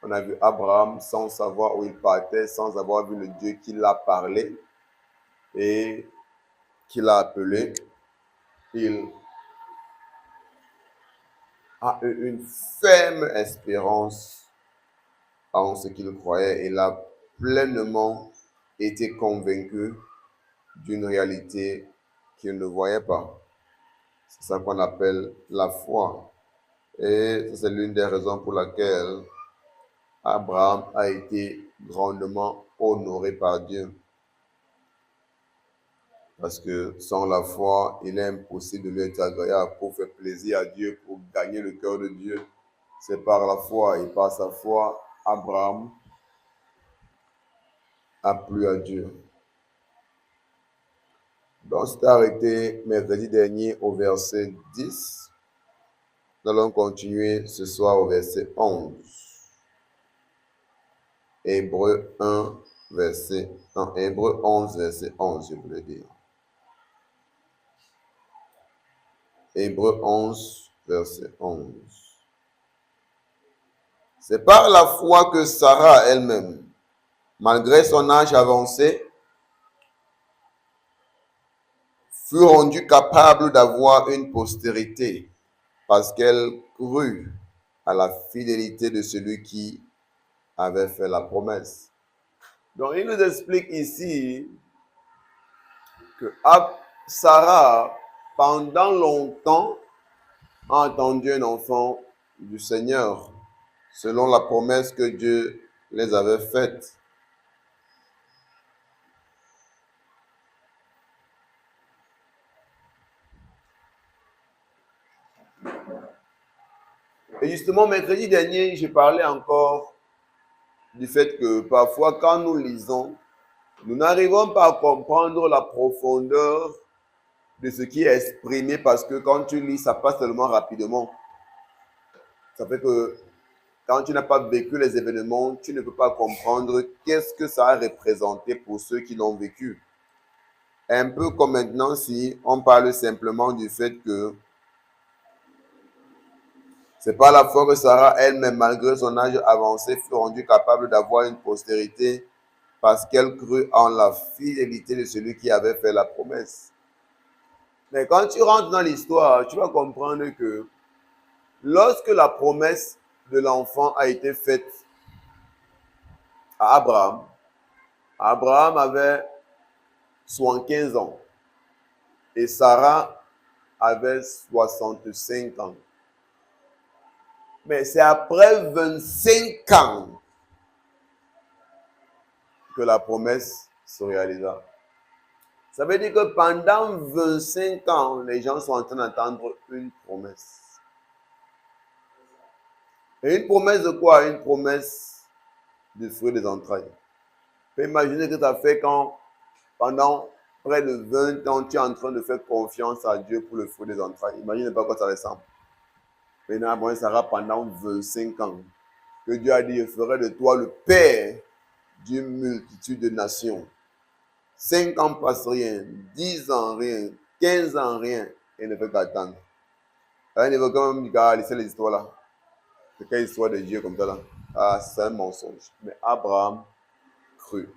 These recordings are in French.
On a vu Abraham sans savoir où il partait, sans avoir vu le Dieu qui l'a parlé et qui l'a appelé. Il a eu une ferme espérance en ce qu'il croyait. Il a pleinement été convaincu d'une réalité qu'il ne voyait pas. C'est ça qu'on appelle la foi. Et c'est l'une des raisons pour laquelle Abraham a été grandement honoré par Dieu. Parce que sans la foi, il est impossible de lui être agréable pour faire plaisir à Dieu, pour gagner le cœur de Dieu. C'est par la foi et par sa foi, Abraham a plu à Dieu. Donc, c'est arrêté mercredi dernier au verset 10. Nous allons continuer ce soir au verset 11. Hébreu 1, verset 1. Hébreu 11, verset 11, je voulais dire. Hébreu 11, verset 11. C'est par la foi que Sarah elle-même, malgré son âge avancé, fut rendue capable d'avoir une postérité, parce qu'elle crut à la fidélité de celui qui avait fait la promesse. Donc, il nous explique ici que Sarah, pendant longtemps, a entendu un enfant du Seigneur, selon la promesse que Dieu les avait faite. Et justement, mercredi dernier, je parlais encore du fait que parfois, quand nous lisons, nous n'arrivons pas à comprendre la profondeur de ce qui est exprimé parce que quand tu lis, ça passe tellement rapidement. Ça fait que quand tu n'as pas vécu les événements, tu ne peux pas comprendre qu'est-ce que ça a représenté pour ceux qui l'ont vécu. Un peu comme maintenant si on parle simplement du fait que c'est pas la foi que Sarah elle-même, malgré son âge avancé, fut rendue capable d'avoir une postérité parce qu'elle crut en la fidélité de celui qui avait fait la promesse. Mais quand tu rentres dans l'histoire, tu vas comprendre que lorsque la promesse de l'enfant a été faite à Abraham, Abraham avait 75 ans et Sarah avait 65 ans. Mais c'est après 25 ans que la promesse se réalisa. Ça veut dire que pendant 25 ans, les gens sont en train d'attendre une promesse. Et une promesse de quoi? Une promesse du fruit des entrailles. Tu peux imaginer que tu as fait quand, pendant près de 20 ans, tu es en train de faire confiance à Dieu pour le fruit des entrailles. Imagine pas quoi ça ressemble. Maintenant, Abraham Sarah pendant 25 ans, que Dieu a dit, je ferai de toi le père d'une multitude de nations. 5 ans passent rien, 10 ans rien, 15 ans rien, et ne fait qu'attendre. Alors, il veut quand même laisser les histoires là. C'est quelle histoire de Dieu comme ça là? Ah, c'est un mensonge. Mais Abraham crut.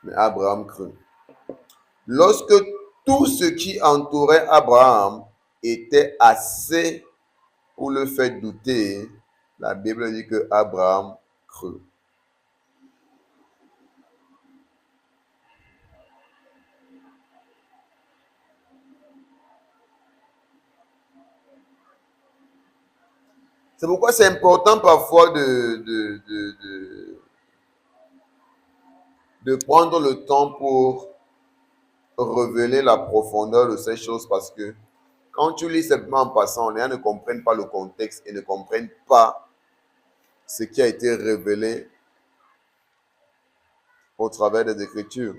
Mais Abraham crut. Lorsque tout ce qui entourait Abraham était assez pour le faire douter, la Bible dit que Abraham crut. C'est pourquoi c'est important parfois de prendre le temps pour révéler la profondeur de ces choses, parce que quand tu lis simplement en passant, les gens ne comprennent pas le contexte et ne comprennent pas ce qui a été révélé au travers des Écritures.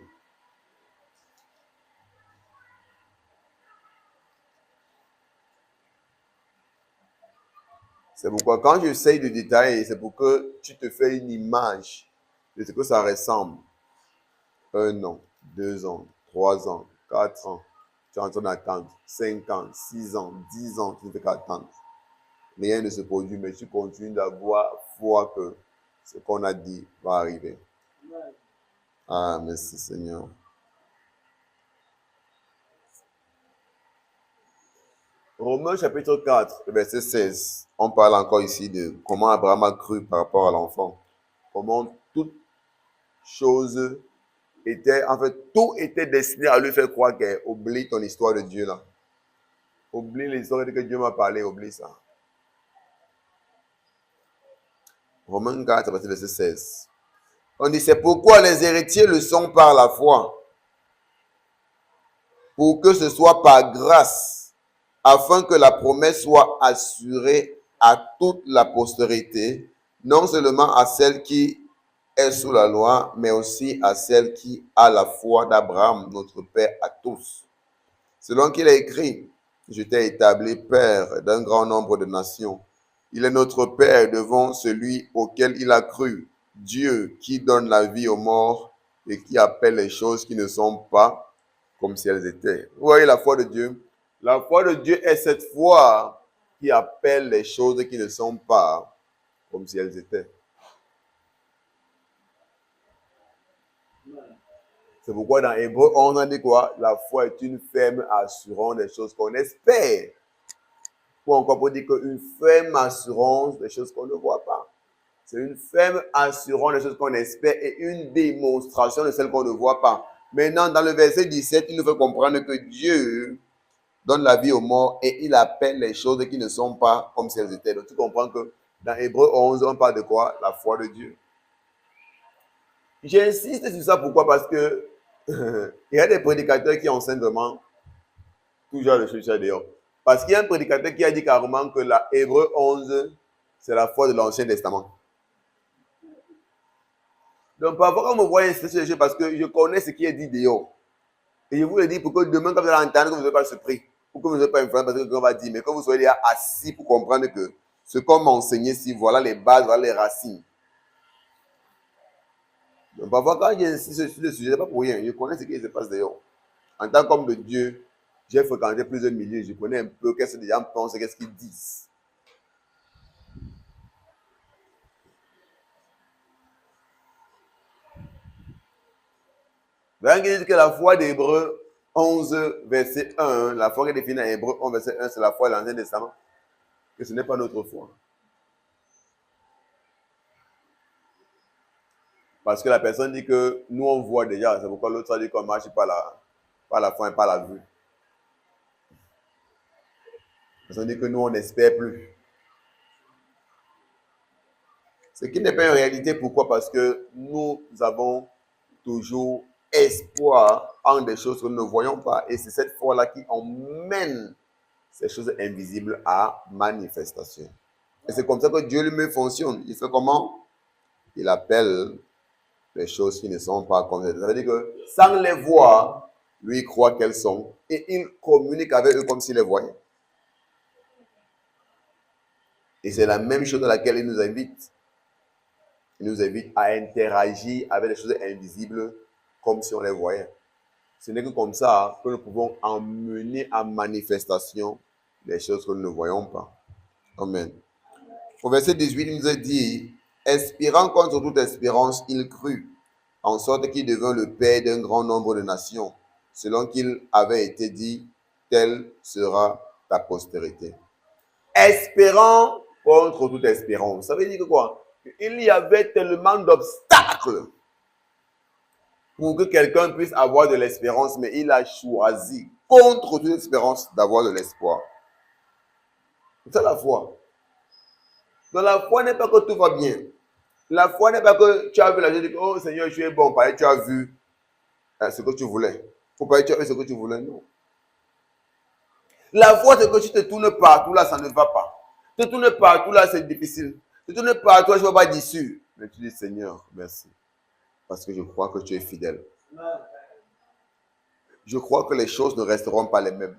C'est pourquoi quand j'essaye de détailler, c'est pour que tu te fais une image de ce que ça ressemble. 1 an, 2 ans, 3 ans, 4 ans, tu es en train d'attendre. 5 ans, 6 ans, 10 ans, tu ne fais qu'attendre. rien ne se produit, mais tu continues d'avoir foi que ce qu'on a dit va arriver. Ah, merci Seigneur. Romains chapitre 4, verset 16. On parle encore ici de comment Abraham a cru par rapport à l'enfant. Comment toute chose était, en fait, tout était destiné à lui faire croire qu'elle oublie ton histoire de Dieu là. Oublie l'histoire que Dieu m'a parlé, oublie ça. Romains 4, verset 16. On dit, c'est pourquoi les héritiers le sont par la foi, pour que ce soit par grâce, afin que la promesse soit assurée à toute la postérité, non seulement à celle qui est sous la loi, mais aussi à celle qui a la foi d'Abraham, notre Père à tous. Selon qu'il est écrit, je t'ai établi Père d'un grand nombre de nations. Il est notre Père devant celui auquel il a cru, Dieu qui donne la vie aux morts et qui appelle les choses qui ne sont pas comme si elles étaient. Vous voyez la foi de Dieu? La foi de Dieu est cette foi qui appelle les choses qui ne sont pas comme si elles étaient. C'est pourquoi dans Hébreu 11, on dit quoi? La foi est une ferme assurance des choses qu'on espère. Ou encore pour dire qu'une ferme assurance des choses qu'on ne voit pas. C'est une ferme assurance des choses qu'on espère et une démonstration de celles qu'on ne voit pas. Maintenant, dans le verset 17, il nous fait comprendre que Dieu donne la vie aux morts et il appelle les choses qui ne sont pas comme si elles étaient. Donc tu comprends que dans Hébreu 11, on parle de quoi? La foi de Dieu. J'insiste sur ça, pourquoi? Parce que il y a des prédicateurs qui enseignent vraiment tout genre de choses dehors. Parce qu'il y a un prédicateur qui a dit carrément que la Hébreu 11, c'est la foi de l'Ancien Testament. Donc parfois, quand on me voit insister sur les choses, parce que je connais ce qui est dit dehors. Et je vous le dis pour que demain, quand vous allez entendre, que vous n'avez pas surpris. Pour que vous n'ayez pas influencé parce que quelqu'un va dire, mais que vous soyez assis pour comprendre que ce qu'on m'a enseigné, si voilà les bases, voilà les racines. Donc parfois, quand j'insiste sur le sujet, ce n'est pas pour rien. Je connais ce qui se passe dehors. En tant qu'homme de Dieu, j'ai fréquenté plusieurs milieux. Je connais un peu qu'est-ce que les gens pensent, qu'est-ce qu'ils disent. Vous dit que la foi d'Hébreu 11, verset 1, la foi qui est définie en Hébreu 11, verset 1, c'est la foi de l'Ancien Testament. Que ce n'est pas notre foi. Parce que la personne dit que nous, on voit déjà. C'est pourquoi l'autre a dit qu'on marche par la foi et par la vue. La personne dit que nous, on n'espère plus. Ce qui n'est pas une réalité. Pourquoi? Parce que nous avons toujours espoir en des choses que nous ne voyons pas. Et c'est cette foi-là qui emmène ces choses invisibles à manifestation. Et c'est comme ça que Dieu lui-même fonctionne. Il fait comment? Il appelle les choses qui ne sont pas comme ça. Ça veut dire que sans les voir, lui croit qu'elles sont. Et il communique avec eux comme s'il les voyait. Et c'est la même chose dans laquelle il nous invite. Il nous invite à interagir avec les choses invisibles comme si on les voyait. Ce n'est que comme ça que nous pouvons emmener à manifestation les choses que nous ne voyons pas. Amen. Au verset 18, il nous a dit, espérant contre toute espérance, il crut, en sorte qu'il devint le père d'un grand nombre de nations, selon qu'il avait été dit, telle sera ta postérité. Espérant contre toute espérance. Ça veut dire que quoi? Il y avait tellement d'obstacles pour que quelqu'un puisse avoir de l'espérance, mais il a choisi contre toute espérance d'avoir de l'espoir. C'est ça la foi. Donc la foi n'est pas que tout va bien. La foi n'est pas que tu as vu la chose, oh Seigneur, je suis bon, pareil, tu as vu ce que tu voulais. Ou pareil, tu as vu ce que tu voulais, non. La foi, c'est que tu te tournes partout, là, ça ne va pas. Tu te tournes partout, là, c'est difficile. Tu te tournes partout, là, je ne vois pas d'issue. Mais tu dis, Seigneur, merci. Parce que je crois que tu es fidèle. Je crois que les choses ne resteront pas les mêmes.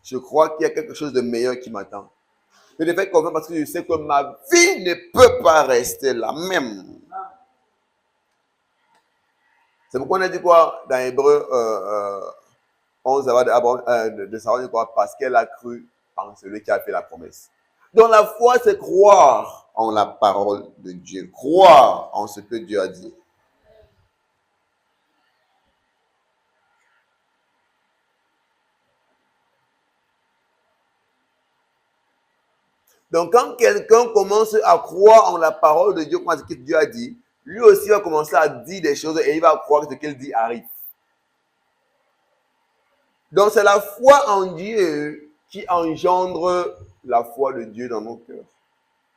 Je crois qu'il y a quelque chose de meilleur qui m'attend. Je le fais confiance parce que je sais que ma vie ne peut pas rester la même. C'est pourquoi on a dit quoi dans Hébreu 11, de savoir quoi? Parce qu'elle a cru en celui qui a fait la promesse. Donc la foi, c'est croire en la parole de Dieu, croire en ce que Dieu a dit. Donc quand quelqu'un commence à croire en la parole de Dieu, en ce que Dieu a dit, lui aussi va commencer à dire des choses et il va croire que ce qu'il dit arrive. Donc c'est la foi en Dieu qui engendre la foi de Dieu dans nos cœurs.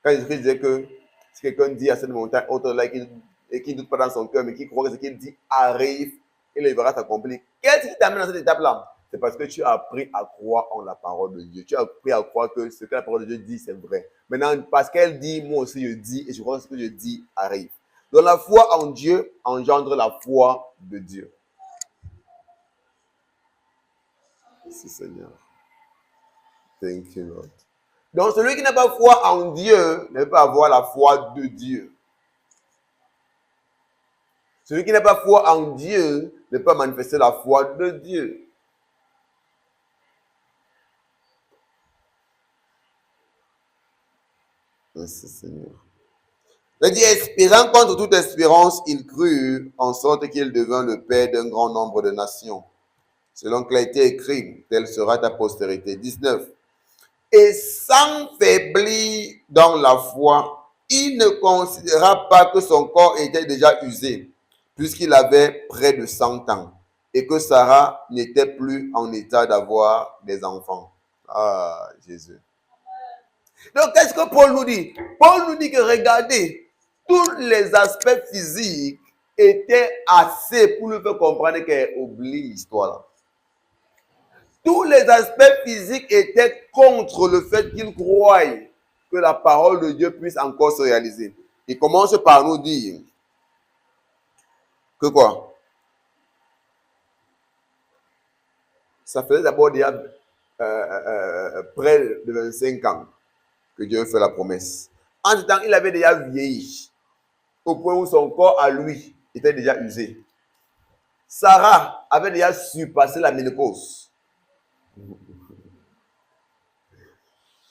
Quand Jésus disait que si quelqu'un dit à cette montagne, autre là, et qui ne doute pas dans son cœur, mais qui croit que ce qu'il dit arrive, il le verra s'accomplir. Qu'est-ce qui t'amène dans cette étape-là? C'est parce que tu as appris à croire en la parole de Dieu. Tu as appris à croire que ce que la parole de Dieu dit, c'est vrai. Maintenant, parce qu'elle dit, moi aussi je dis, et je crois que ce que je dis arrive. Donc la foi en Dieu engendre la foi de Dieu. Merci Seigneur. Thank you, Lord. Donc celui qui n'a pas foi en Dieu ne peut pas avoir la foi de Dieu. Celui qui n'a pas foi en Dieu ne peut pas manifester la foi de Dieu. Merci Seigneur. Il dit, espérant contre toute espérance, il crut, en sorte qu'il devint le père d'un grand nombre de nations. Selon qu'il a été écrit, telle sera ta postérité. 19. Et sans faiblir dans la foi, il ne considéra pas que son corps était déjà usé, puisqu'il avait près de 100 ans, et que Sarah n'était plus en état d'avoir des enfants. Ah, Jésus. Donc, qu'est-ce que Paul nous dit? Paul nous dit que regardez, tous les aspects physiques étaient assez pour nous faire comprendre qu'elle oublie l'histoire là. Tous les aspects physiques étaient contre le fait qu'il croie que la parole de Dieu puisse encore se réaliser. Il commence par nous dire que quoi? Ça faisait d'abord déjà près de 25 ans que Dieu fait la promesse. En ce temps, il avait déjà vieilli, au point où son corps à lui était déjà usé. Sarah avait déjà surpassé la ménopause.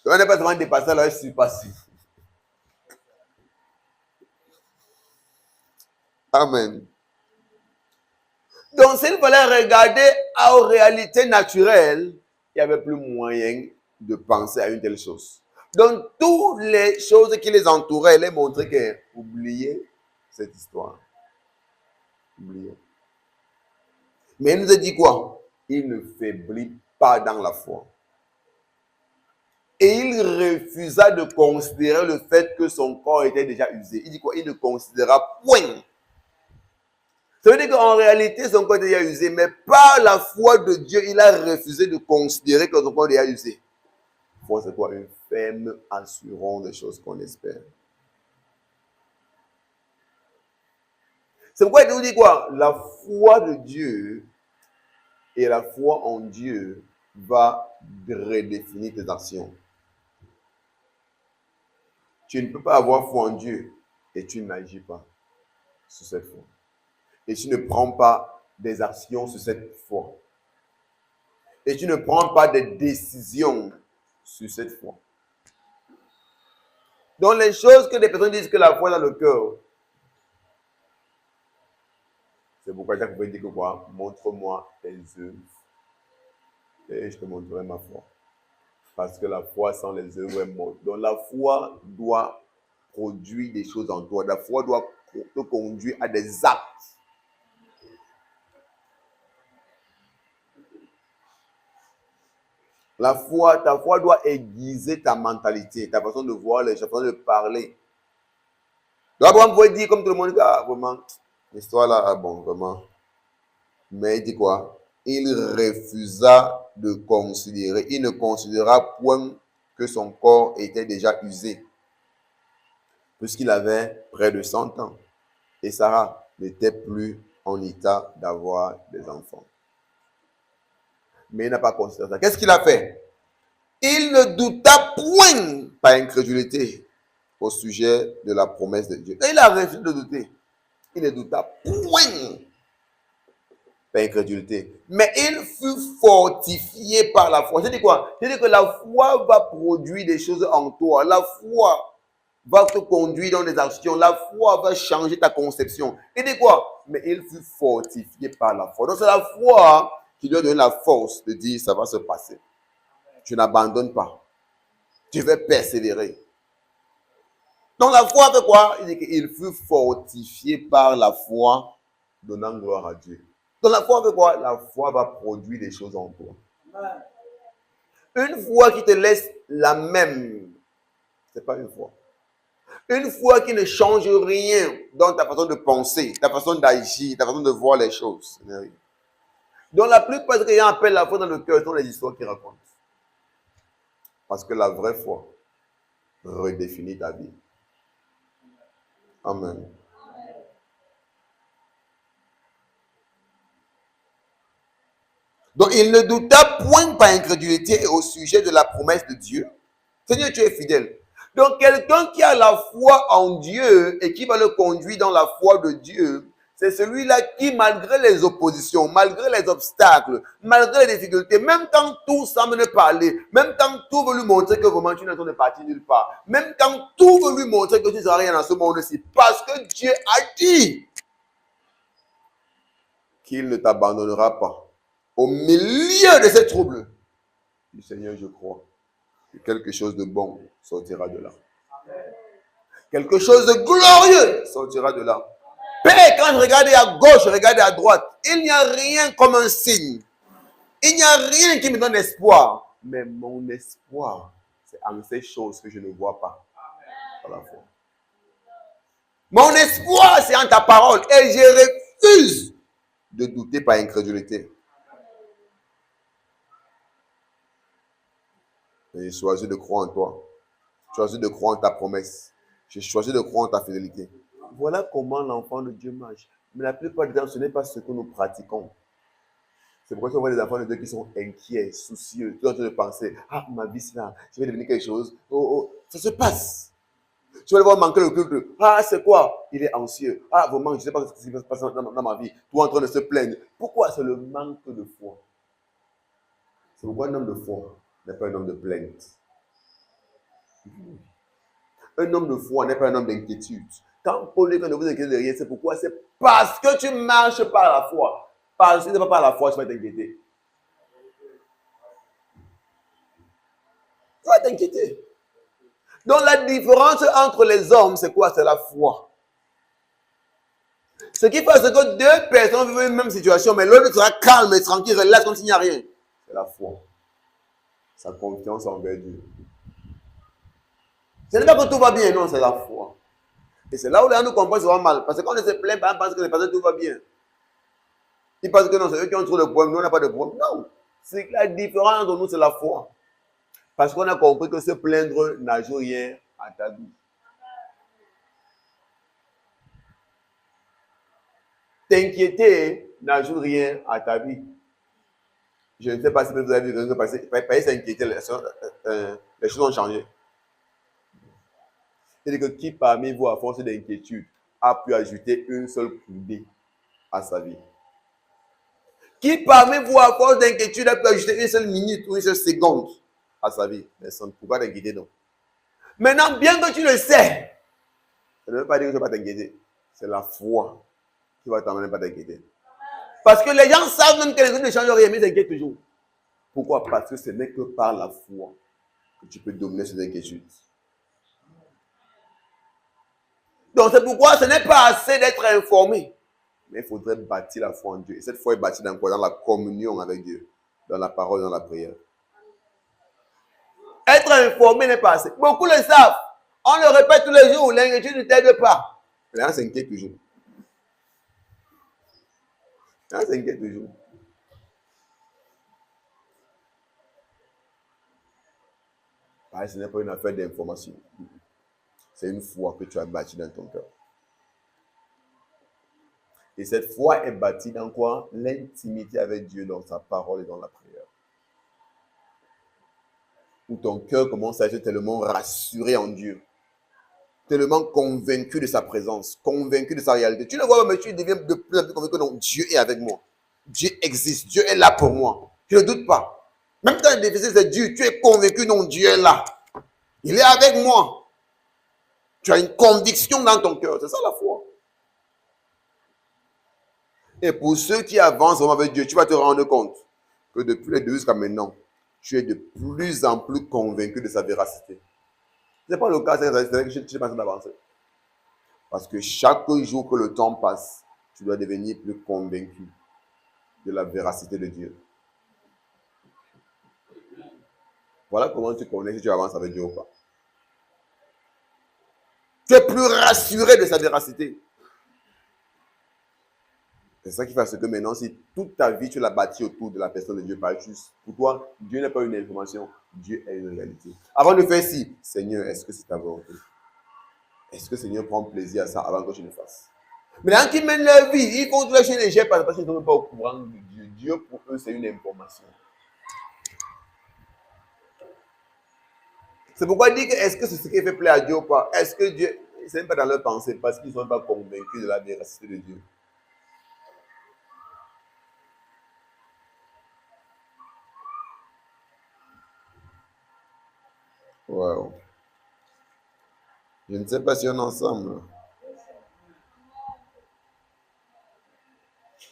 On n'est pas seulement dépassé, elle a surpassé. Amen. Donc, s'il fallait regarder aux réalités naturelles, il n'y avait plus moyen de penser à une telle chose. Donc, toutes les choses qui les entouraient, les montraient que, oubliez cette histoire. Oubliez. Mais il nous a dit quoi? Il ne faiblit pas dans la foi. Et il refusa de considérer le fait que son corps était déjà usé. Il dit quoi? Il ne considéra point. Ça veut dire qu'en réalité, son corps était déjà usé, mais par la foi de Dieu, il a refusé de considérer que son corps est déjà usé. Foi, c'est quoi? Une ferme assurance des choses qu'on espère. C'est pourquoi il nous dit quoi? La foi de Dieu et la foi en Dieu va redéfinir tes actions. Tu ne peux pas avoir foi en Dieu et tu n'agis pas sur cette foi. Et tu ne prends pas des actions sur cette foi. Et tu ne prends pas des décisions sur cette foi. Donc les choses que les personnes disent que la foi est dans le cœur, c'est pourquoi Jacques pouvait dire que quoi? Montre-moi tes œuvres et je te montrerai ma foi. Parce que la foi sans les œuvres est morte. Donc la foi doit produire des choses en toi. La foi doit te conduire à des actes. La foi, ta foi doit aiguiser ta mentalité, ta façon de voir les choses, ta façon de parler. Donc Abraham pouvait dire comme tout le monde, ah vraiment, l'histoire là, ah bon, vraiment. Mais il dit quoi? Il refusa de considérer, il ne considéra point que son corps était déjà usé, puisqu'il avait près de 100 ans. Et Sarah n'était plus en état d'avoir des enfants. Mais il n'a pas considéré ça. Qu'est-ce qu'il a fait? Il ne douta point, par incrédulité, au sujet de la promesse de Dieu. Et il a refusé de douter. Il ne douta point. par incrédulité. Mais il fut fortifié par la foi. C'est-à-dire quoi? C'est-à-dire que la foi va produire des choses en toi. La foi va te conduire dans des actions. La foi va changer ta conception. Et dit quoi? Mais il fut fortifié par la foi. Donc c'est la foi qui doit donner la force de dire ça va se passer. Tu n'abandonnes pas. Tu veux persévérer. Donc la foi fait quoi? Il dit qu'il fut fortifié par la foi, donnant gloire à Dieu. Donc la foi fait quoi? La foi va produire des choses en toi. Une foi qui te laisse la même, ce n'est pas une foi. Une foi qui ne change rien dans ta façon de penser, ta façon d'agir, ta façon de voir les choses. Donc la plupart des gens appellent la foi dans le cœur sont les histoires qu'ils racontent. Parce que la vraie foi redéfinit ta vie. Amen. Donc il ne douta point par incrédulité au sujet de la promesse de Dieu. Seigneur, tu es fidèle. Donc quelqu'un qui a la foi en Dieu et qui va le conduire dans la foi de Dieu, c'est celui-là qui, malgré les oppositions, malgré les obstacles, malgré les difficultés, même quand tout semble ne pas aller, même quand tout veut lui montrer que vraiment tu n'es pas parti nulle part, même quand tout veut lui montrer que tu ne seras rien dans ce monde-ci, parce que Dieu a dit qu'il ne t'abandonnera pas. Au milieu de ces troubles, du Seigneur, je crois que quelque chose de bon sortira de là. Quelque chose de glorieux sortira de là. Père, quand je regardais à gauche, je regardais à droite, il n'y a rien comme un signe. Il n'y a rien qui me donne espoir. Mais mon espoir, c'est en ces choses que je ne vois pas. À la fois. Mon espoir, c'est en ta parole. Et je refuse de douter par incrédulité. Et j'ai choisi de croire en toi. J'ai choisi de croire en ta promesse. J'ai choisi de croire en ta fidélité. Voilà comment l'enfant de Dieu marche. Mais la plupart du temps, ce n'est pas ce que nous pratiquons. C'est pourquoi on voit des enfants de Dieu qui sont inquiets, soucieux, tout en train de penser, ah, ma vie c'est là, je vais devenir quelque chose. Oh, oh, ça se passe. Tu vas le voir manquer le culte. Ah, c'est quoi? Il est anxieux. Ah, vraiment, je ne sais pas ce qui va se passer dans ma vie. Tout en train de se plaindre. Pourquoi? C'est le manque de foi. C'est pourquoi un homme de foi n'est pas un homme de plainte. Un homme de foi n'est pas un homme d'inquiétude. Quand Paul dit que ne vous inquiétez de rien, c'est pourquoi? C'est parce que tu marches par la foi. Parce que tu ne vas pas par la foi, tu vas t'inquiéter. Tu vas t'inquiéter. Donc la différence entre les hommes, c'est quoi? C'est la foi. Ce qui fait que deux personnes vivent la même situation, mais l'autre sera calme et tranquille, relax, comme s'il n'y a rien. C'est la foi. Sa confiance envers Dieu. Ce n'est pas que tout va bien, non, c'est la foi. Et c'est là où les gens nous comprennent souvent mal. Parce que quand on se plaint, on pense que tout va bien. Ils pensent que non, c'est eux qui ont trop de problèmes, nous on n'a pas de problème. Non. C'est la différence entre nous, c'est la foi. Parce qu'on a compris que se plaindre n'ajoute rien à ta vie. T'inquiéter n'ajoute rien à ta vie. Je ne sais pas si vous avez vu quelqu'un passer s'inquiéter, les choses ont changé. C'est-à-dire que qui parmi vous, à force d'inquiétude, a pu ajouter une seule coudée à sa vie? Qui parmi vous, à force d'inquiétude, a pu ajouter une seule minute ou une seule seconde à sa vie? Personne ne peut pas t'inquiéter, non. Maintenant, bien que tu le sais, ça ne veut pas dire que tu ne vas pas t'inquiéter. C'est la foi qui va t'amener à ne pas t'inquiéter. Parce que les gens savent même que les autres ne changent rien, mais ils s'inquiètent toujours. Pourquoi? Parce que ce n'est que par la foi que tu peux dominer ces inquiétudes. Donc c'est pourquoi ce n'est pas assez d'être informé. Mais il faudrait bâtir la foi en Dieu. Et cette foi est bâtie dans quoi? Dans la communion avec Dieu. Dans la parole, dans la prière. Être informé n'est pas assez. Beaucoup le savent. On le répète tous les jours. L'inquiétude ne t'aide pas. Les gens s'inquiètent toujours. Les gens s'inquiètent toujours. Ce n'est pas une affaire d'information. C'est une foi que tu as bâtie dans ton cœur. Et cette foi est bâtie dans quoi? L'intimité avec Dieu, dans sa parole et dans la prière. Où ton cœur commence à être tellement rassuré en Dieu. Tellement convaincu de sa présence, convaincu de sa réalité. Tu le vois, mais tu deviens de plus en plus convaincu que non, Dieu est avec moi. Dieu existe, Dieu est là pour moi. Je ne doute pas. Même quand il est difficile, c'est Dieu. Tu es convaincu, non, Dieu est là. Il est avec moi. Tu as une conviction dans ton cœur. C'est ça la foi. Et pour ceux qui avancent vraiment avec Dieu, tu vas te rendre compte que depuis le début jusqu'à maintenant, tu es de plus en plus convaincu de sa véracité. Ce n'est pas le cas, c'est que je suis pas en train d'avancer. Parce que chaque jour que le temps passe, tu dois devenir plus convaincu de la véracité de Dieu. Voilà comment tu connais si tu avances avec Dieu ou pas. Tu es plus rassuré de sa véracité. C'est ça qui fait ce que maintenant, si toute ta vie tu l'as bâti autour de la personne de Dieu, pas juste pour toi, Dieu n'est pas une information, Dieu est une réalité. Avant de faire ci, Seigneur, est-ce que c'est ta volonté? Est-ce que Seigneur prend plaisir à ça avant que je le fasse? Maintenant qu'ils mènent leur vie, ils font tout lâcher les jets parce qu'ils ne sont pas au courant de Dieu. Dieu, pour eux, c'est une information. C'est pourquoi il dit que est-ce que c'est ce qui fait plaisir à Dieu ou pas? Est-ce que Dieu, ce n'est pas dans leur pensée parce qu'ils ne sont pas convaincus de la véracité de Dieu. Wow. Je ne sais pas si on est ensemble.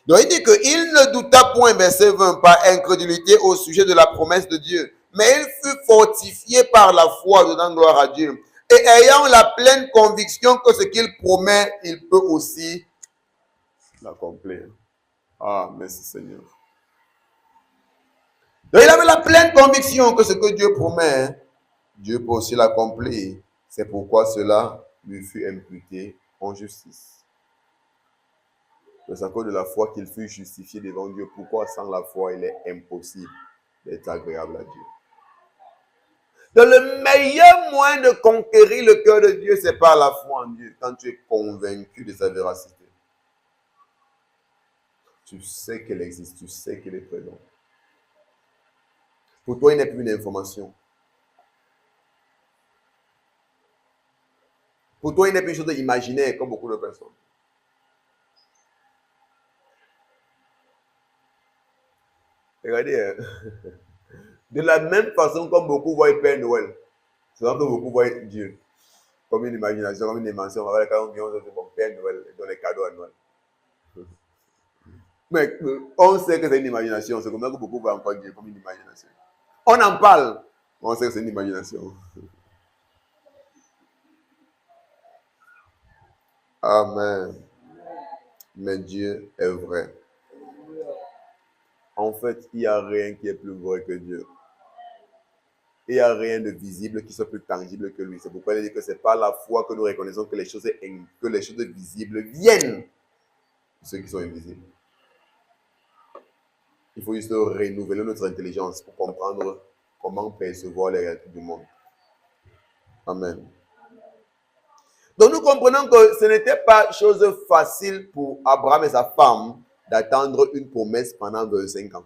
Donc il dit qu'il ne douta point, verset 20, par incrédulité au sujet de la promesse de Dieu, mais il fut fortifié par la foi, donnant gloire à Dieu. Et ayant la pleine conviction que ce qu'il promet, il peut aussi l'accomplir. Ah, merci Seigneur. Donc il avait la pleine conviction que ce que Dieu promet, Dieu peut aussi l'accomplir. C'est pourquoi cela lui fut imputé en justice. C'est à cause de la foi qu'il fut justifié devant Dieu. Pourquoi sans la foi, il est impossible d'être agréable à Dieu. Donc le meilleur moyen de conquérir le cœur de Dieu, c'est par la foi en Dieu. Quand tu es convaincu de sa véracité. Tu sais qu'elle existe, tu sais qu'elle est présente. Pour toi, il n'est plus une information. Pour toi, il n'est plus une chose imaginaire comme beaucoup de personnes. Regardez, de la même façon comme beaucoup voient Père Noël, c'est vrai que beaucoup voient Dieu comme une imagination, comme une dimension. On va quand on vient, on se dit, bon, Père Noël donne les cadeaux à Noël. Mais on sait que c'est une imagination, c'est comme ça que beaucoup voient encore Dieu comme une imagination. On en parle, on sait que c'est une imagination. Amen. Mais Dieu est vrai. En fait, il n'y a rien qui est plus vrai que Dieu. Il n'y a rien de visible qui soit plus tangible que lui. C'est pourquoi il dit que c'est par la foi que nous reconnaissons que les choses visibles viennent de ceux qui sont invisibles. Il faut juste renouveler notre intelligence pour comprendre comment percevoir les réalités du monde. Amen. Donc nous comprenons que ce n'était pas chose facile pour Abraham et sa femme d'attendre une promesse pendant 25 ans.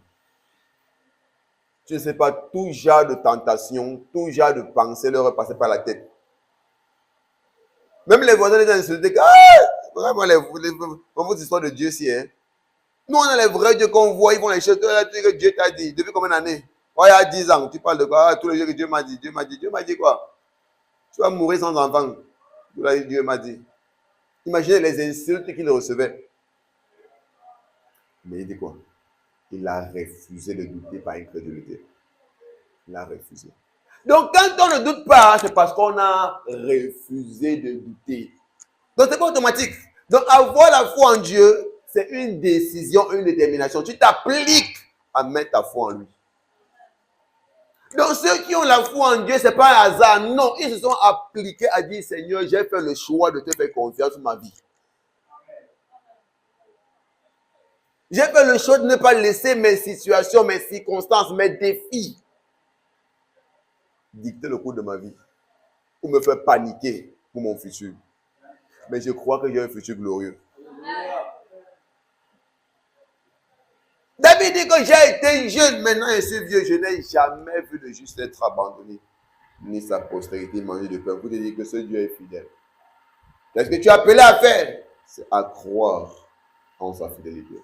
Je ne sais pas, tout genre de tentation, tout genre de pensée leur est passé par la tête. Même les voisins les ont insultés que vraiment vos histoires de Dieu si hein. Nous on a les vrais dieux qu'on voit, ils vont les choses que Dieu t'a dit. Depuis combien d'années? Il y a 10 ans, tu parles de quoi? Tous les jours que Dieu m'a dit, Dieu m'a dit. Dieu m'a dit quoi? Tu vas mourir sans enfant. Dieu m'a dit. Imaginez les insultes qu'il recevait. Mais il dit quoi? Il a refusé de douter par incrédulité. Il a refusé. Donc, quand on ne doute pas, c'est parce qu'on a refusé de douter. Donc, c'est pas automatique. Donc, avoir la foi en Dieu, c'est une décision, une détermination. Tu t'appliques à mettre ta foi en lui. Donc, ceux qui ont la foi en Dieu, ce n'est pas un hasard. Non, ils se sont appliqués à dire, Seigneur, j'ai fait le choix de te faire confiance sur ma vie. J'ai fait le choix de ne pas laisser mes situations, mes circonstances, mes défis dicter le cours de ma vie ou me faire paniquer pour mon futur. Mais je crois que j'ai un futur glorieux. David dit que j'ai été jeune, maintenant je suis vieux, je n'ai jamais vu de juste être abandonné, ni sa postérité manger de pain. Vous te dites que ce Dieu est fidèle. Qu'est-ce que tu as appelé à faire? C'est à croire en sa fidélité.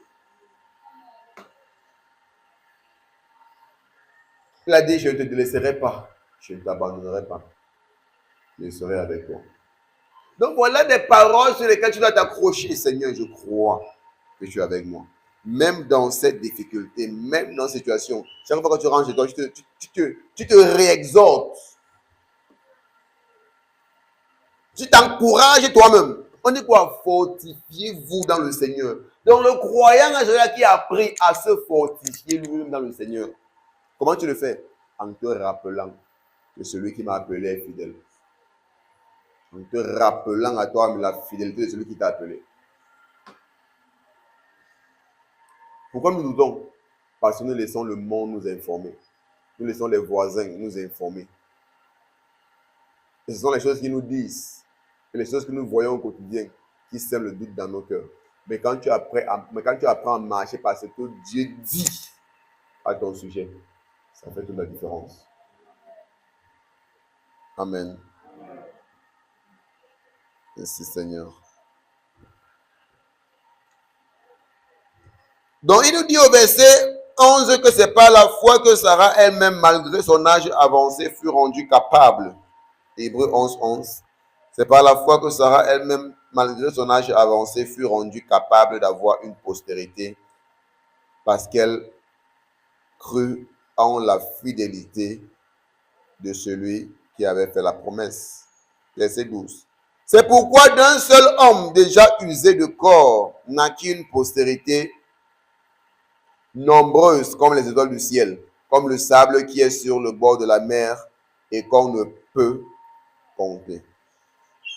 Il a dit, je ne te délaisserai pas, je ne t'abandonnerai pas, je serai avec toi. Donc voilà des paroles sur lesquelles tu dois t'accrocher. Seigneur, je crois que tu es avec moi. Même dans cette difficulté, même dans cette situation, chaque fois que tu rentres chez toi, tu te réexhortes. Tu t'encourages toi-même. On dit quoi? Fortifiez-vous dans le Seigneur. Donc le croyant en Jésus qui a appris à se fortifier lui-même dans le Seigneur. Comment tu le fais? En te rappelant que celui qui m'a appelé est fidèle. En te rappelant à toi la fidélité de celui qui t'a appelé. Pourquoi nous doutons? Parce que nous laissons le monde nous informer. Nous laissons les voisins nous informer. Et ce sont les choses qu'ils nous disent. Et les choses que nous voyons au quotidien qui sèment le doute dans nos cœurs. Mais quand tu apprends à marcher par ce que Dieu dit à ton sujet, ça fait toute la différence. Amen. Merci Seigneur. Donc il nous dit au verset 11 que c'est par la foi que Sarah elle-même, malgré son âge avancé, fut rendue capable. Hébreux 11, 11. C'est par la foi que Sarah elle-même, malgré son âge avancé, fut rendue capable d'avoir une postérité parce qu'elle crut en la fidélité de celui qui avait fait la promesse. Verset 12. C'est pourquoi d'un seul homme déjà usé de corps naquit une postérité nombreuse comme les étoiles du ciel, comme le sable qui est sur le bord de la mer et qu'on ne peut compter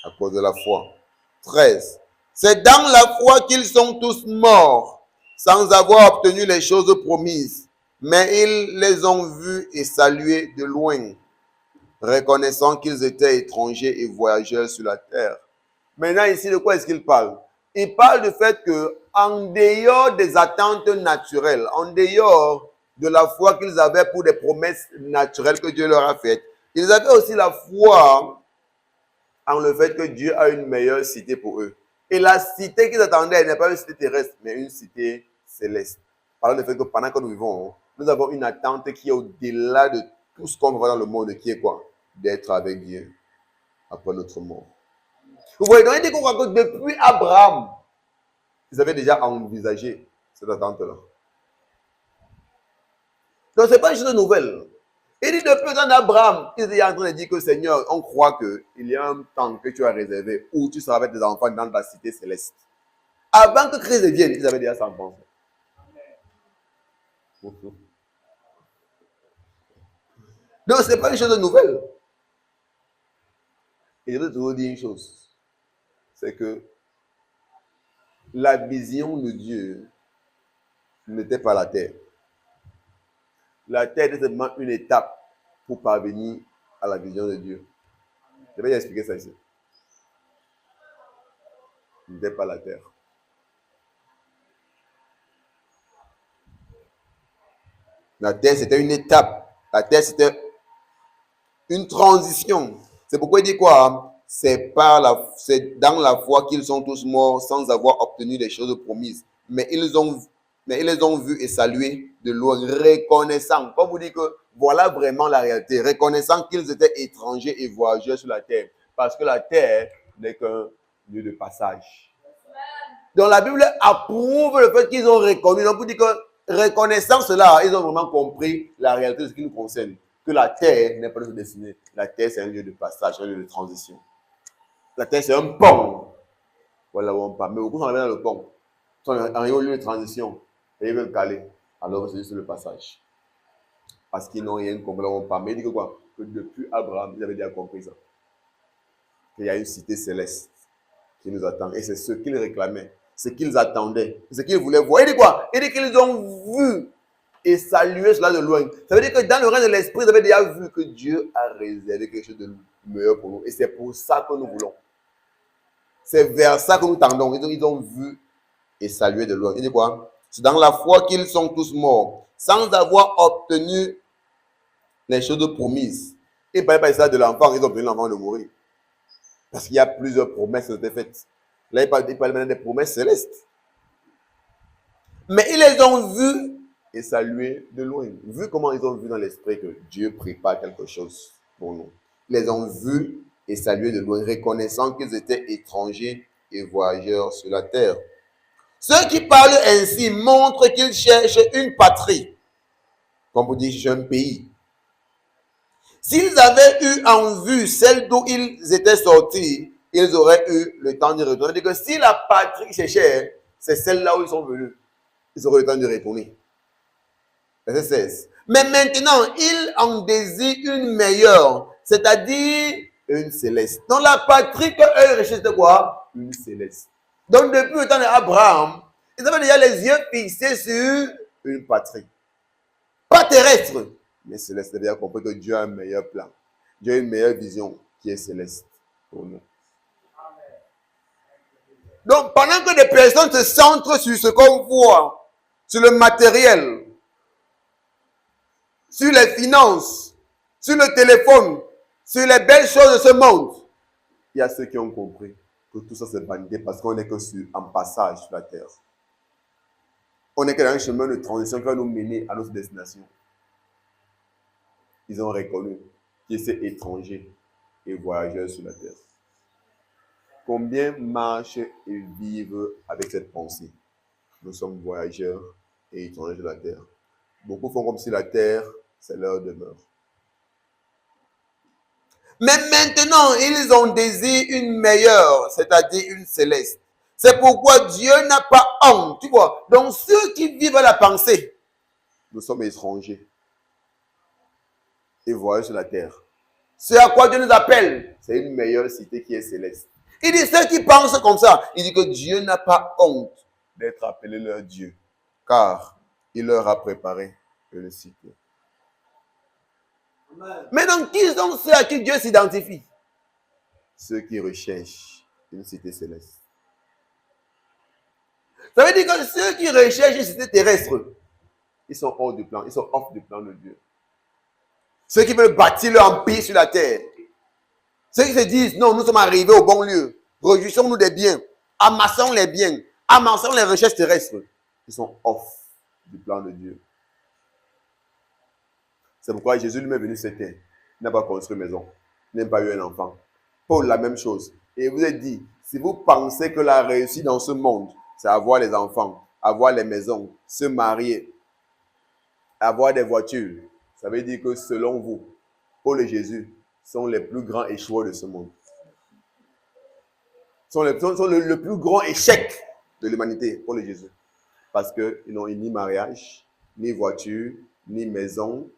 à cause de la foi. 13. C'est dans la foi qu'ils sont tous morts sans avoir obtenu les choses promises, mais ils les ont vus et salués de loin, reconnaissant qu'ils étaient étrangers et voyageurs sur la terre. Maintenant, ici, de quoi est-ce qu'il parle? Il parle du fait que, en dehors des attentes naturelles, en dehors de la foi qu'ils avaient pour des promesses naturelles que Dieu leur a faites, ils avaient aussi la foi en le fait que Dieu a une meilleure cité pour eux. Et la cité qu'ils attendaient n'est pas une cité terrestre, mais une cité céleste. Parlant du fait que pendant que nous vivons, nous avons une attente qui est au-delà de tout ce qu'on voit dans le monde, qui est quoi? D'être avec Dieu après notre mort. Vous voyez, donc il dit qu'on voit que depuis Abraham, ils avaient déjà envisagé cette attente-là. Donc ce n'est pas une chose nouvelle. Il dit depuis le temps d'Abraham, ils étaient en train de dire que Seigneur, on croit qu'il y a un temps que tu as réservé où tu seras avec tes enfants dans la cité céleste. Avant que Christ vienne, ils avaient déjà ça en pensée. Donc ce n'est pas une chose nouvelle. Et je veux toujours dire une chose, c'est que la vision de Dieu n'était pas la terre. La terre était seulement une étape pour parvenir à la vision de Dieu. Je vais expliquer ça ici. Ce n'était pas la terre. La terre, c'était une étape. La terre, c'était une transition. C'est pourquoi il dit quoi? C'est dans la foi qu'ils sont tous morts sans avoir obtenu les choses promises. Mais ils les ont vus et salués de loin, reconnaissant. Comme vous dites que voilà vraiment la réalité. Reconnaissant qu'ils étaient étrangers et voyageurs sur la terre. Parce que la terre n'est qu'un lieu de passage. Donc la Bible approuve le fait qu'ils ont reconnu. Donc vous dites que reconnaissant cela, ils ont vraiment compris la réalité de ce qui nous concerne. Que la terre n'est pas notre destinée. La terre, c'est un lieu de passage, un lieu de transition. La terre, c'est un pont. Voilà où on parle. Mais beaucoup sont arrivés dans le pont. Ils sont arrivés au lieu de transition. Et ils veulent caler. Alors, c'est juste le passage. Parce qu'ils n'ont rien compris. On parle. Mais il dit que quoi? Que depuis Abraham, ils avaient déjà compris ça. Qu'il y a une cité céleste qui nous attend. Et c'est ce qu'ils réclamaient. Ce qu'ils attendaient. Ce qu'ils voulaient voir. Il dit quoi? Il dit qu'ils ont vu et saluer cela de loin. Ça veut dire que dans le règne de l'esprit, vous avez déjà vu que Dieu a réservé quelque chose de meilleur pour nous. Et c'est pour ça que nous voulons. C'est vers ça que nous tendons. Ils ont vu et salué de loin. Il dit quoi? C'est dans la foi qu'ils sont tous morts, sans avoir obtenu les choses promises. Et ne parlait pas ça de l'enfant, ils ont obtenu l'enfant de mourir. Parce qu'il y a plusieurs promesses qui ont été faites. Là, il parle maintenant des promesses célestes. Mais ils les ont vus et saluer de loin. Vu comment ils ont vu dans l'esprit que Dieu prépare quelque chose pour nous. Ils les ont vus et salués de loin, reconnaissant qu'ils étaient étrangers et voyageurs sur la terre. Ceux qui parlent ainsi montrent qu'ils cherchent une patrie, comme vous dites, un pays. S'ils avaient eu en vue celle d'où ils étaient sortis, ils auraient eu le temps de retourner. C'est-à-dire que si la patrie cherchait, c'est celle-là où ils sont venus, ils auraient le temps de retourner. Verset 16. Mais maintenant, ils en désirent une meilleure, c'est-à-dire une céleste. Donc la patrie qu'eux recherchent, de quoi? Une céleste. Donc depuis le temps d'Abraham, ils avaient déjà les yeux fixés sur une patrie. Pas terrestre, mais céleste. C'est-à-dire compris que Dieu a un meilleur plan. Dieu a une meilleure vision qui est céleste pour nous. Donc pendant que des personnes se centrent sur ce qu'on voit, sur le matériel, sur les finances, sur le téléphone, sur les belles choses de ce monde, il y a ceux qui ont compris que tout ça c'est vanité parce qu'on n'est que en passage sur la terre. On n'est que dans un chemin de transition qui va nous mener à notre destination. Ils ont reconnu qu'ils étaient étrangers et voyageurs sur la terre. Combien marchent et vivent avec cette pensée? Nous sommes voyageurs et étrangers sur la terre. Beaucoup font comme si la terre, c'est leur demeure. Mais maintenant, ils ont désiré une meilleure, c'est-à-dire une céleste. C'est pourquoi Dieu n'a pas honte, tu vois. Donc ceux qui vivent à la pensée, nous sommes étrangers et voyageurs sur la terre. Ce à quoi Dieu nous appelle, c'est une meilleure cité qui est céleste. Il dit ceux qui pensent comme ça, il dit que Dieu n'a pas honte d'être appelé leur Dieu, car il leur a préparé une cité. Maintenant, qui sont ceux à qui Dieu s'identifie? Ceux qui recherchent une cité céleste. Ça veut dire que ceux qui recherchent une cité terrestre, ils sont hors du plan, ils sont off du plan de Dieu. Ceux qui veulent bâtir leur empire sur la terre. Ceux qui se disent, non, nous sommes arrivés au bon lieu. Réjouissons-nous des biens. Amassons les biens. Amassons les recherches terrestres. Ils sont off du plan de Dieu. C'est pourquoi Jésus lui-même est venu sur terre. Il n'a pas construit une maison. Il n'a pas eu un enfant. Paul, la même chose. Et il vous a dit, si vous pensez que la réussite dans ce monde, c'est avoir les enfants, avoir les maisons, se marier, avoir des voitures, ça veut dire que selon vous, Paul et Jésus sont les plus grands échoueurs de ce monde. Sont le plus grand échec de l'humanité, Paul et Jésus. Parce qu'ils n'ont eu ni mariage, ni voiture, ni maison,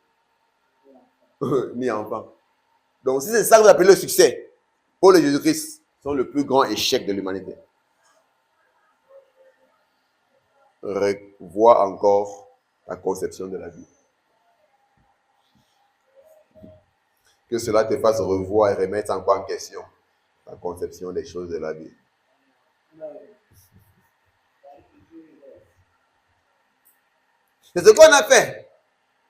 ni enfant. Donc si c'est ça que vous appelez le succès, Paul et Jésus-Christ sont le plus grand échec de l'humanité. Revois encore la conception de la vie. Que cela te fasse revoir et remettre encore en question la conception des choses de la vie. C'est ce qu'on a fait.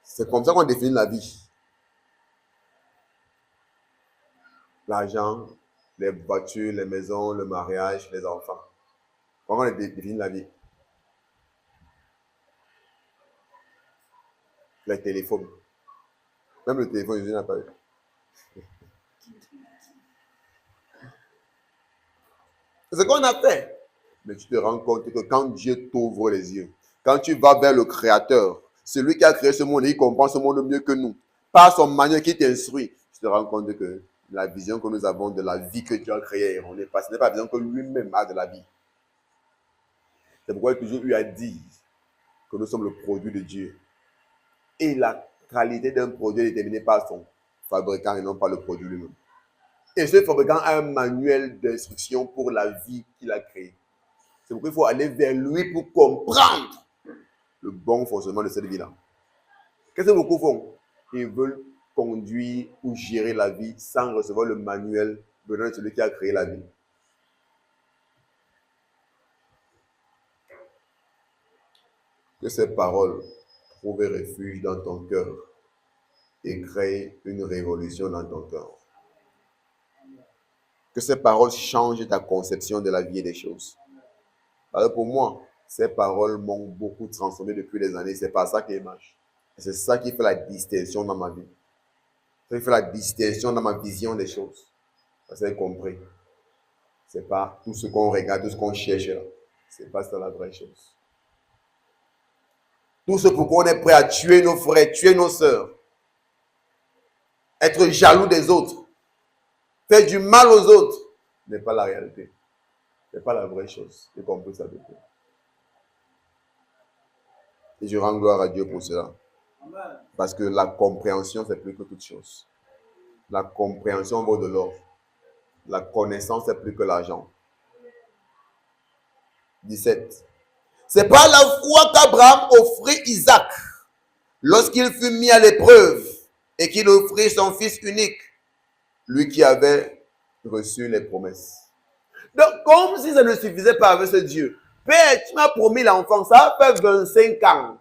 C'est comme ça qu'on définit la vie. L'argent, les voitures, les maisons, le mariage, les enfants. Comment on définit la vie? Les téléphones. Même le téléphone, Jésus n'a pas eu. C'est ce qu'on a fait. Mais tu te rends compte que quand Dieu t'ouvre les yeux, quand tu vas vers le Créateur, celui qui a créé ce monde, il comprend ce monde mieux que nous. Par son manière qui t'instruit, tu te rends compte que la vision que nous avons de la vie que Dieu a créée, ce n'est pas la vision que lui-même a de la vie. C'est pourquoi il a toujours eu à dire que nous sommes le produit de Dieu. Et la qualité d'un produit est déterminée par son fabricant et non par le produit lui-même. Et ce fabricant a un manuel d'instruction pour la vie qu'il a créée. C'est pourquoi il faut aller vers lui pour comprendre le bon fonctionnement de cette vie-là. Qu'est-ce que beaucoup font? Ils veulent conduire ou gérer la vie sans recevoir le manuel venant de celui qui a créé la vie. Que ces paroles trouvent refuge dans ton cœur et créent une révolution dans ton cœur. Que ces paroles changent ta conception de la vie et des choses. Alors pour moi, Ces paroles m'ont beaucoup transformé depuis des années. C'est pas ça qui marche. C'est ça qui fait la distinction dans ma vie. Ça qui fait la distinction dans ma vision des choses. Vous avez compris. C'est pas tout ce qu'on regarde, tout ce qu'on cherche là. C'est pas ça la vraie chose. Tout ce pour qu'on est prêt à tuer nos frères, tuer nos sœurs. Être jaloux des autres. Faire du mal aux autres. N'est pas la réalité. C'est pas la vraie chose. J'ai compris ça depuis. Et je rends gloire à Dieu pour cela. Parce que la compréhension, c'est plus que toute chose. La compréhension vaut de l'or. La connaissance, c'est plus que l'argent. 17. C'est par la foi qu'Abraham offrit Isaac lorsqu'il fut mis à l'épreuve et qu'il offrit son fils unique, lui qui avait reçu les promesses. Donc, comme si ça ne suffisait pas avec ce Dieu. Père, tu m'as promis l'enfant, ça a fait 25 ans.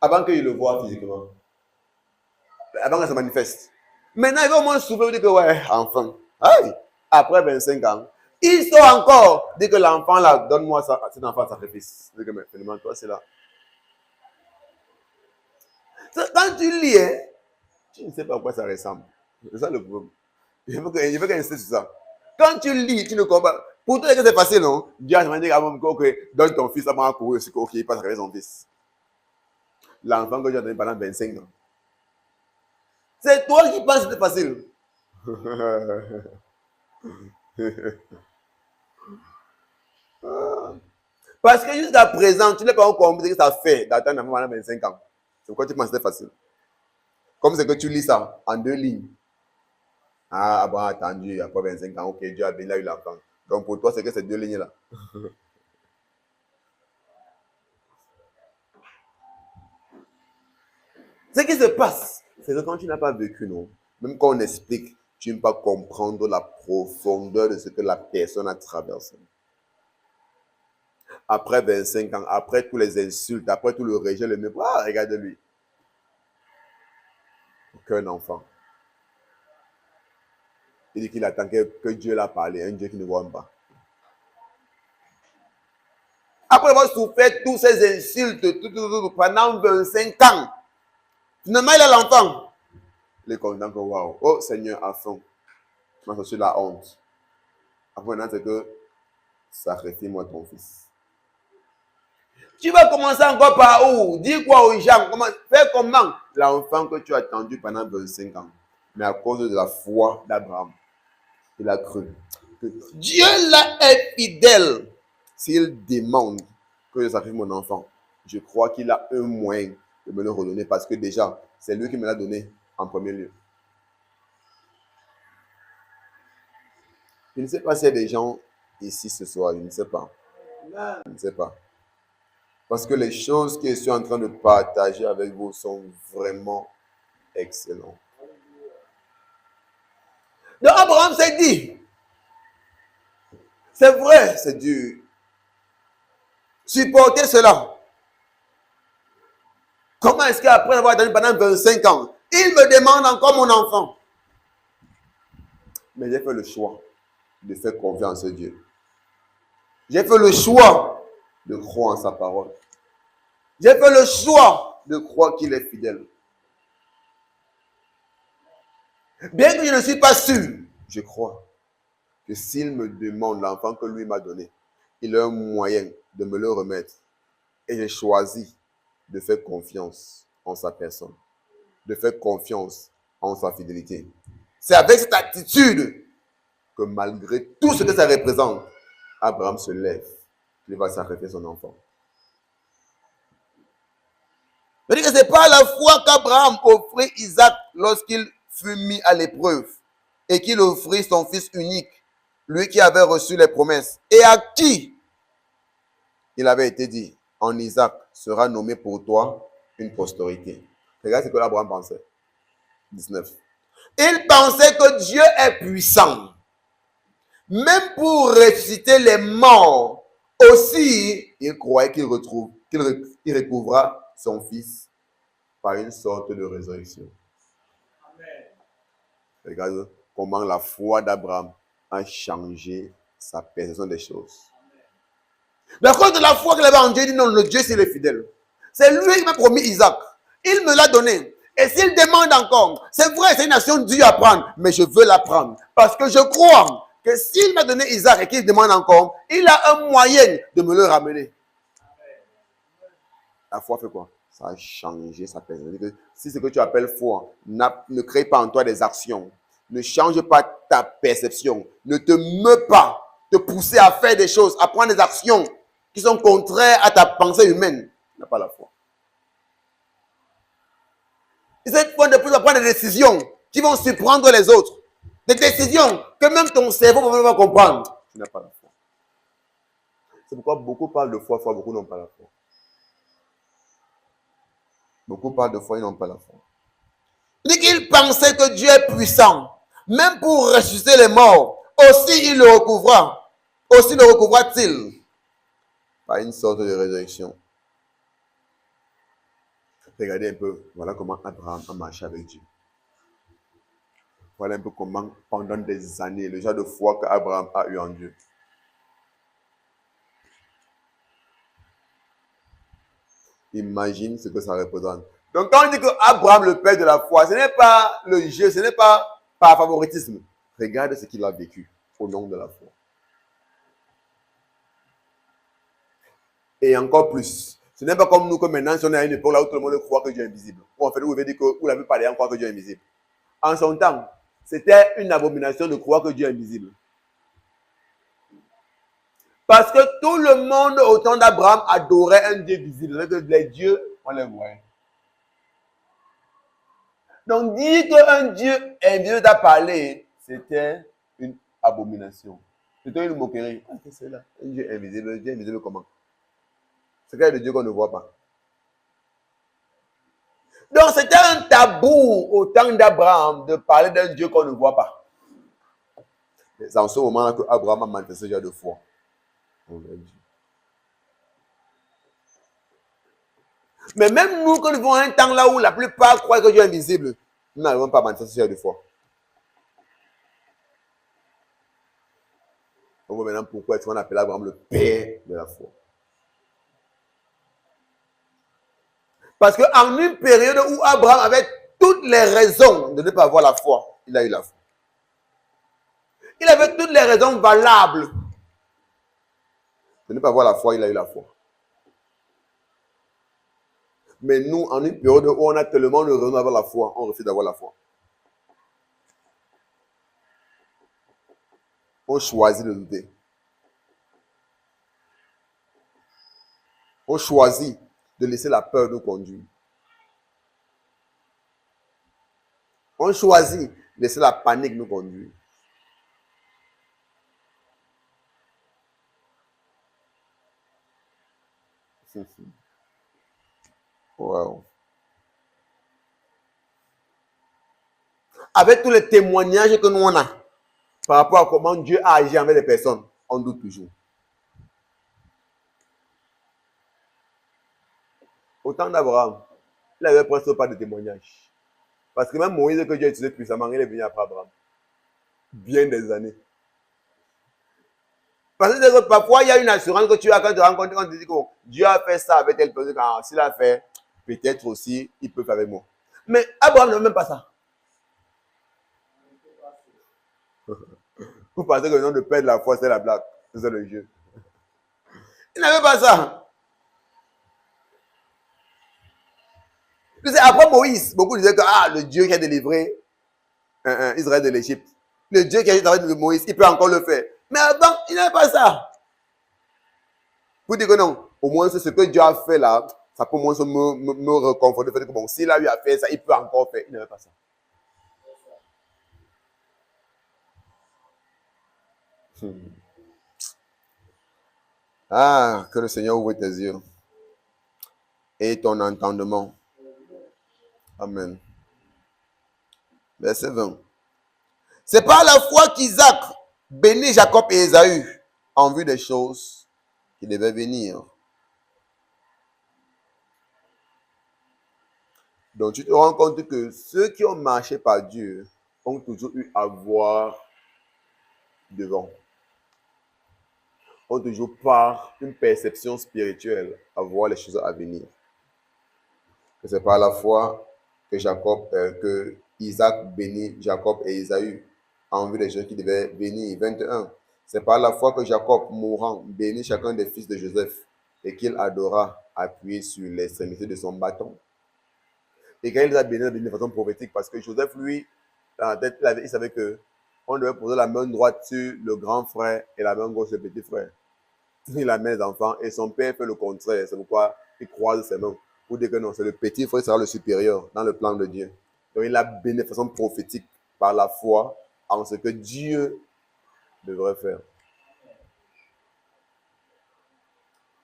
Avant qu'il le voie physiquement. Avant que ça manifeste. Maintenant, il va au moins souffler et dire que, ouais, enfant. Aïe, après 25 ans. Il sort encore, dit que l'enfant là, donne-moi ça, cet enfant sacrifice. Dit que, mais finalement, toi, c'est là. Quand tu lis, hein, tu ne sais pas à quoi ça ressemble. C'est ça le problème. Je veux qu'il insiste sur ça. Quand tu lis, tu ne comprends pas. Pour toi, c'est facile, non? Dieu a demandé à mon que donne ton fils à moi pour aussi qu'il passe avec son fils. L'enfant que tu as donné pendant 25 ans. C'est toi qui penses que c'est facile. Parce que jusqu'à présent, tu n'as pas encore compris ce que ça fait d'attendre un enfant pendant 25 ans. C'est pourquoi tu penses que c'est facile. Comme c'est que tu lis ça en 2 lignes. Ah, Abraham a attendu après 25 ans. Ok, Dieu a béni, il a eu l'enfant. Donc pour toi, c'est que ces 2 lignes-là. Ce qui se passe, c'est que quand tu n'as pas vécu, non, même quand on explique, tu ne peux pas comprendre la profondeur de ce que la personne a traversé. Après 25 ans, après tous les insultes, après tout le rejet, le mépris, ah, regarde-lui. Aucun enfant. Il dit qu'il attend que Dieu l'a parlé, un Dieu qui ne voit pas. Après avoir souffert tous ces insultes pendant 25 ans, finalement il a l'enfant. Il est content que waouh, oh Seigneur, à fond. Moi, je suis la honte. Après, maintenant, c'est que sacrifie-moi ton fils. Tu vas commencer encore par où? Dis quoi aux gens? Fais comment? L'enfant que tu as attendu pendant 25 ans. Mais à cause de la foi d'Abraham, il a cru que Dieu là est fidèle. S'il demande que je sacrifie mon enfant, je crois qu'il a un moyen de me le redonner parce que déjà, c'est lui qui me l'a donné en premier lieu. Je ne sais pas s'il y a des gens ici ce soir, je ne sais pas. Je ne sais pas. Parce que les choses que je suis en train de partager avec vous sont vraiment excellentes. Donc Abraham s'est dit, c'est vrai, c'est dur. Supporter cela. Comment est-ce qu'après avoir attendu pendant 25 ans, il me demande encore mon enfant? Mais j'ai fait le choix de faire confiance à Dieu. J'ai fait le choix de croire en sa parole. J'ai fait le choix de croire qu'il est fidèle. Bien que je ne suis pas sûr, je crois que s'il me demande l'enfant que lui m'a donné, il a un moyen de me le remettre. Et j'ai choisi de faire confiance en sa personne, de faire confiance en sa fidélité. C'est avec cette attitude que malgré tout ce que ça représente, Abraham se lève, il va sacrifier son enfant. Je dis que c'est pas la foi qu'Abraham offrit Isaac lorsqu'il fut mis à l'épreuve et qu'il offrit son fils unique, lui qui avait reçu les promesses et à qui il avait été dit, en Isaac sera nommé pour toi une postérité. Regarde ce que Abraham pensait. 19. Il pensait que Dieu est puissant, même pour ressusciter les morts. Aussi, il croyait qu'il recouvrera son fils par une sorte de résurrection. Amen. Regarde comment la foi d'Abraham a changé sa perception des choses. Mais à cause de la foi qu'il avait en Dieu, il dit non, le Dieu, c'est le fidèle. C'est lui qui m'a promis Isaac. Il me l'a donné. Et s'il demande encore, c'est vrai, c'est une nation dure à prendre, mais je veux la prendre. Parce que je crois que s'il m'a donné Isaac et qu'il demande encore, il a un moyen de me le ramener. La foi fait quoi? Ça a changé sa personnalité. Si ce que tu appelles foi ne crée pas en toi des actions, ne change pas ta perception, ne te meut pas, te pousser à faire des choses, à prendre des actions qui sont contraires à ta pensée humaine, tu n'as pas la foi. Cette foi de plus à prendre des décisions qui vont surprendre les autres. Des décisions que même ton cerveau ne peut pas comprendre. Tu n'as pas la foi. C'est pourquoi beaucoup parlent de foi, beaucoup n'ont pas la foi. Beaucoup parlent de foi, ils n'ont pas la foi. Il dit qu'il pensait que Dieu est puissant, même pour ressusciter les morts. Aussi il le recouvra. Aussi le recouvra-t-il par une sorte de résurrection. Regardez un peu, voilà comment Abraham a marché avec Dieu. Voilà un peu comment, pendant des années, le genre de foi qu'Abraham a eu en Dieu. Imagine ce que ça représente. Donc, quand on dit que Abraham, le père de la foi, ce n'est pas le jeu, ce n'est pas par favoritisme. Regarde ce qu'il a vécu au nom de la foi. Et encore plus, ce n'est pas comme nous que maintenant, si on est à une époque là où tout le monde croit que Dieu est invisible. Ou en fait, vous veut dire que vous l'avez parlé, on croit que Dieu est invisible. En son temps, c'était une abomination de croire que Dieu est invisible. Parce que tout le monde au temps d'Abraham adorait un Dieu visible. Les dieux, on les voyait. Donc, dire qu'un Dieu invisible t'a parlé, c'était une abomination. C'était une moquerie. Ah, qu'est-ce que c'est là? Un Dieu invisible comment? C'est quel est le Dieu qu'on ne voit pas. Donc, c'était un tabou au temps d'Abraham de parler d'un Dieu qu'on ne voit pas. C'est en ce moment-là que Abraham a manifesté ce genre de foi. Mais même nous, quand nous vivons un temps là où la plupart croient que Dieu est invisible, nous n'arrivons pas à manifester ce genre de foi. On voit maintenant pourquoi on appelle Abraham le père de la foi. Parce qu'en une période où Abraham avait toutes les raisons de ne pas avoir la foi, il a eu la foi. Il avait toutes les raisons valables de ne pas avoir la foi, il a eu la foi. Mais nous, en une période où on a tellement de raisons d'avoir la foi, on refuse d'avoir la foi. On choisit de douter. On choisit de laisser la peur nous conduire. On choisit de laisser la panique nous conduire. Wow. Avec tous les témoignages que nous on a par rapport à comment Dieu a agi avec les personnes, on doute toujours. Au temps d'Abraham, il n'avait presque pas de témoignages. Parce que même Moïse, que Dieu a utilisé puissamment, il est venu après Abraham. Bien des années. Parce que parfois, il y a une assurance que tu as quand tu rencontres, quand tu dis que bon, Dieu a fait ça avec telle personne, s'il a fait, peut-être aussi, il peut faire avec moi. Mais Abraham n'a même pas ça. Vous pensez que le nom de père de la foi, c'est la blague. C'est le jeu. Il n'avait pas ça. Après Moïse, beaucoup disaient que le Dieu qui a délivré Israël de l'Égypte, le Dieu qui a délivré de Moïse, il peut encore le faire. Mais avant, il n'avait pas ça. Vous dites que non, au moins c'est ce que Dieu a fait là, ça peut au moins me reconforter. Que bon, s'il a eu à faire ça, il peut encore faire. Il n'avait pas ça. Ah, que le Seigneur ouvre tes yeux et ton entendement. Amen. Verset 20. C'est par la foi qu'Isaac bénit Jacob et Ésaü en vue des choses qui devaient venir. Donc tu te rends compte que ceux qui ont marché par Dieu ont toujours eu à voir devant. ont toujours par une perception spirituelle à voir les choses à venir. C'est par la foi que que Isaac bénit Jacob et Isaü en vue des choses qui devaient venir. 21. C'est par la foi que Jacob, mourant, bénit chacun des fils de Joseph et qu'il adora appuyé sur l'extrémité de son bâton. Et quand il les a bénis de façon prophétique, parce que Joseph, lui, dans la tête, il savait que on devait poser la main droite sur le grand frère et la main gauche sur le petit frère. Il amène les enfants et son père fait le contraire. C'est pourquoi il croise ses mains pour dire que non, c'est le petit frère qui sera le supérieur dans le plan de Dieu. Donc il a béni de façon prophétique par la foi en ce que Dieu devrait faire.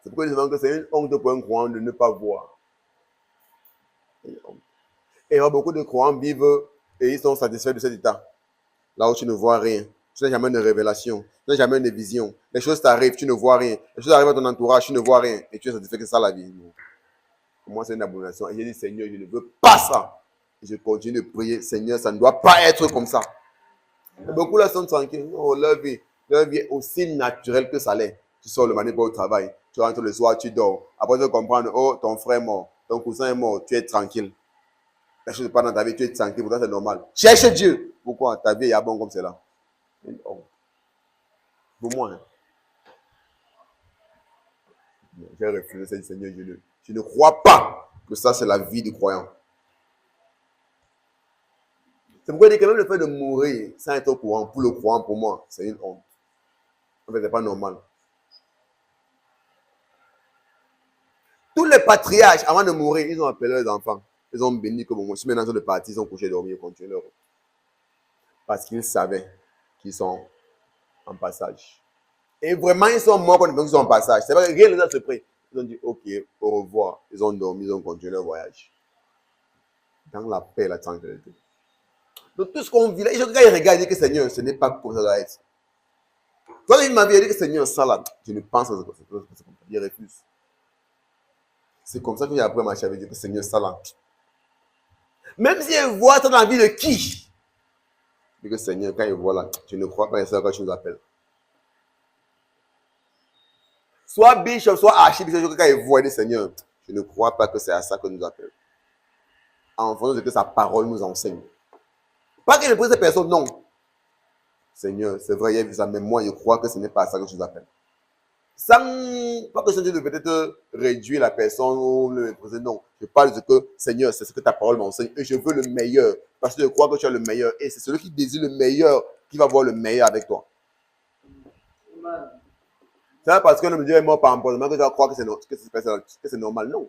C'est pourquoi il dit que c'est une honte pour un croyant de ne pas voir. Et il y a beaucoup de croyants vivent et ils sont satisfaits de cet état. Là où tu ne vois rien. Tu n'as jamais de révélation. Tu n'as jamais de vision. Les choses t'arrivent, tu ne vois rien. Les choses arrivent à ton entourage, tu ne vois rien. Et tu es satisfait que c'est ça la vie. Pour moi, c'est une abomination. Et j'ai dit, Seigneur, je ne veux pas ça. Et je continue de prier, Seigneur, ça ne doit pas être comme ça. Et beaucoup là sont tranquilles. Oh, leur vie est aussi naturelle que ça l'est. Tu sors le matin pour au travail. Tu rentres le soir, tu dors. Après, tu vas comprendre, oh, ton frère est mort. Ton cousin est mort. Tu es tranquille. Les choses ne pas dans ta vie, tu es tranquille. Pour toi, c'est normal. Cherche Dieu. Pourquoi? Ta vie est bon comme cela. Pour moi, hein. J'ai refusé, Seigneur, je ne crois pas que ça, c'est la vie du croyant. C'est pourquoi il dit que même le fait de mourir sans être au courant, pour le croyant, pour moi, c'est une honte. En fait, c'est pas normal. Tous les patriarches, avant de mourir, ils ont appelé leurs enfants. Ils ont béni comme moi. Si maintenant ils sont de partir, ils ont couché, dormi et continué leur route. Parce qu'ils savaient qu'ils sont en passage. Et vraiment, ils sont morts quand ils sont en passage. C'est vrai que rien ne les a surpris. Ils ont dit, ok, au revoir. Ils ont dormi, ils ont continué leur voyage. Dans la paix et la tranquillité. Donc tout ce qu'on vit là, quand il regarde, il dit que Seigneur, ce n'est pas comme ça doit être. Quand il m'a dit que Seigneur, ça là, je ne pense pas que c'est comme ça. Il refuse. C'est comme ça que j'ai appris à marcher avec Dieu, que Seigneur, ça là. Même si il voit ça dans la vie de qui? Et que Seigneur, quand il voit là, je ne crois pas à ça quand tu nous appelles. Soit bishop, soit archibishop, quand il voit, il dit Seigneur, je ne crois pas que c'est à ça que nous appelle. En fonction de ce que sa parole nous enseigne. Pas qu'il ne pose ces personnes, non. Seigneur, c'est vrai, il y a vu ça, mais moi, je crois que ce n'est pas à ça que je vous appelle. Sans pas question de peut-être réduire la personne ou le mépriser, non. Je parle de ce que, Seigneur, c'est ce que ta parole m'enseigne et je veux le meilleur parce que je crois que tu as le meilleur et c'est celui qui désire le meilleur qui va voir le meilleur avec toi. C'est pas parce que le Dieu est mort par empoisonnement que tu vas croire que c'est normal, non.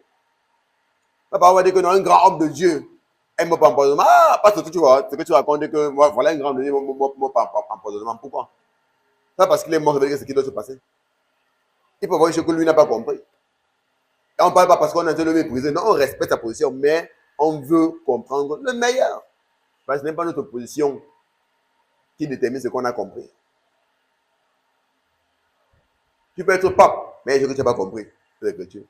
La parole va dire que non, un grand homme de Dieu est mort par empoisonnement. Ah, pas ce que tu vois, ce que tu racontes que voilà un grand homme de Dieu mort par empoisonnement. Pourquoi? C'est parce qu'il est mort, ça veut dire que c'est ce qui doit se passer. Il peut voir une chose que lui n'a pas compris. Et on ne parle pas parce qu'on a été le mépriser. Non, on respecte sa position, mais on veut comprendre le meilleur. Parce que ce n'est pas notre position qui détermine ce qu'on a compris. Tu peux être pape, mais je que tu n'as pas compris l'écriture.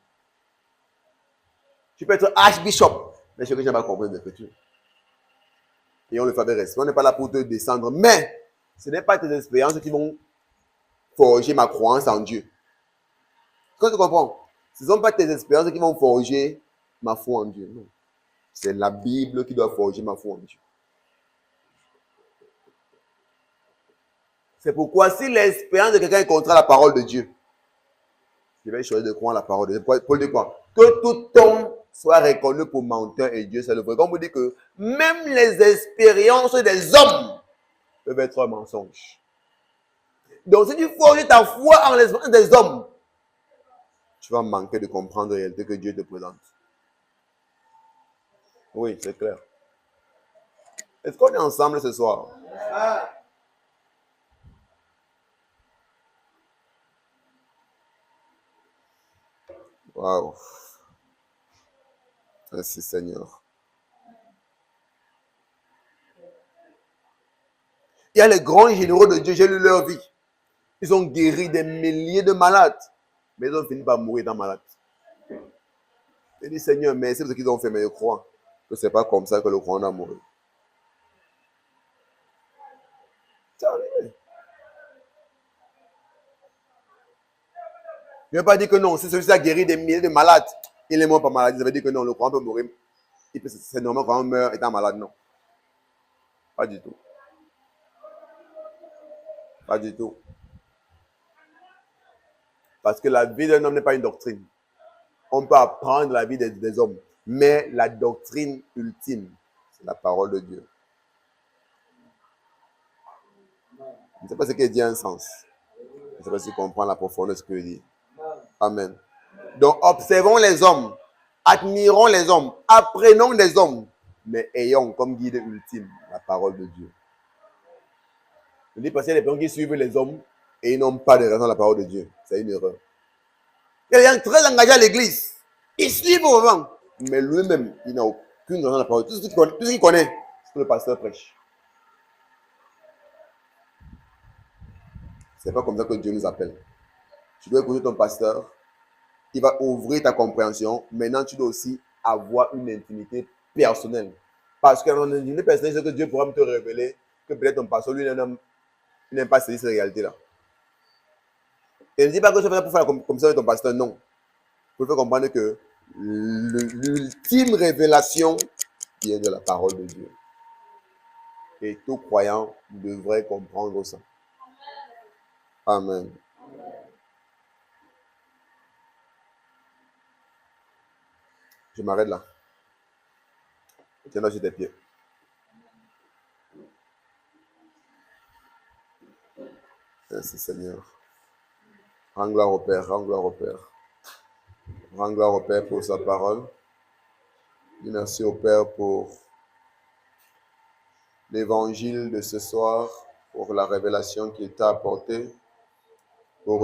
Tu peux être archbishop, mais je que tu n'as pas compris l'écriture. Et on le fait avec respect. On n'est pas là pour te descendre, mais ce n'est pas tes expériences qui vont forger ma croyance en Dieu. Quand tu comprends, ce ne sont pas tes expériences qui vont forger ma foi en Dieu. Non. C'est la Bible qui doit forger ma foi en Dieu. C'est pourquoi si l'expérience de quelqu'un est contre la parole de Dieu, je vais choisir de croire la parole de Dieu. Paul dit quoi? Que tout homme soit reconnu pour menteur et Dieu c'est le vrai. Comme vous dites que même les expériences des hommes peuvent être un mensonge. Donc si tu forges ta foi en l'expérience des hommes, tu vas manquer de comprendre la réalité que Dieu te présente. Oui, c'est clair. Est-ce qu'on est ensemble ce soir? Waouh. Merci Seigneur. Il y a les grands généraux de Dieu, j'ai lu leur vie. Ils ont guéri des milliers de malades, mais ils ont fini par mourir étant malades. Je dis Seigneur, mais c'est ce qu'ils ont fait, mais je crois que ce n'est pas comme ça que le croyant a mouru. ne veut pas dire que non, si celui-ci a guéri des milliers de malades, il est mort par maladie. Ça veut dire que non, le croyant peut mourir. C'est normal quand on meurt étant malade, non. Pas du tout. Pas du tout. Parce que la vie d'un homme n'est pas une doctrine. On peut apprendre la vie des hommes. Mais la doctrine ultime, c'est la parole de Dieu. Je ne sais pas ce qu'il dit un sens. Je ne sais pas si tu comprends la profondeur de ce qu'il dit. Amen. Donc, observons les hommes. Admirons les hommes. Apprenons des hommes. Mais ayons comme guide ultime la parole de Dieu. Je dis parce qu'il y a des personnes qui suivent les hommes et ils n'ont pas de raison à la parole de Dieu. C'est une erreur. Il y a des gens très engagés à l'église. Ils suivent au vent. Mais lui-même, il n'a aucune raison à la parole. Tout ce qu'il connaît, c'est que le pasteur prêche. Ce n'est pas comme ça que Dieu nous appelle. Tu dois écouter ton pasteur. Il va ouvrir ta compréhension. Maintenant, tu dois aussi avoir une intimité personnelle. Parce que dans une intimité personnelle, c'est que Dieu pourra te révéler que peut-être ton pasteur, lui, n'aime pas saisir cette réalité-là. Et ne dis pas que je fais ça pour faire comme ça avec ton pasteur. Non. Pour faire comprendre que l'ultime révélation vient de la parole de Dieu. Et tout croyant devrait comprendre ça. Amen. Je m'arrête là. Tiens-toi sur tes pieds. Merci Seigneur. Rends gloire au Père, rends gloire au Père. Rends gloire au Père pour sa parole. Merci au Père pour l'évangile de ce soir, pour la révélation qu'il t'a apportée.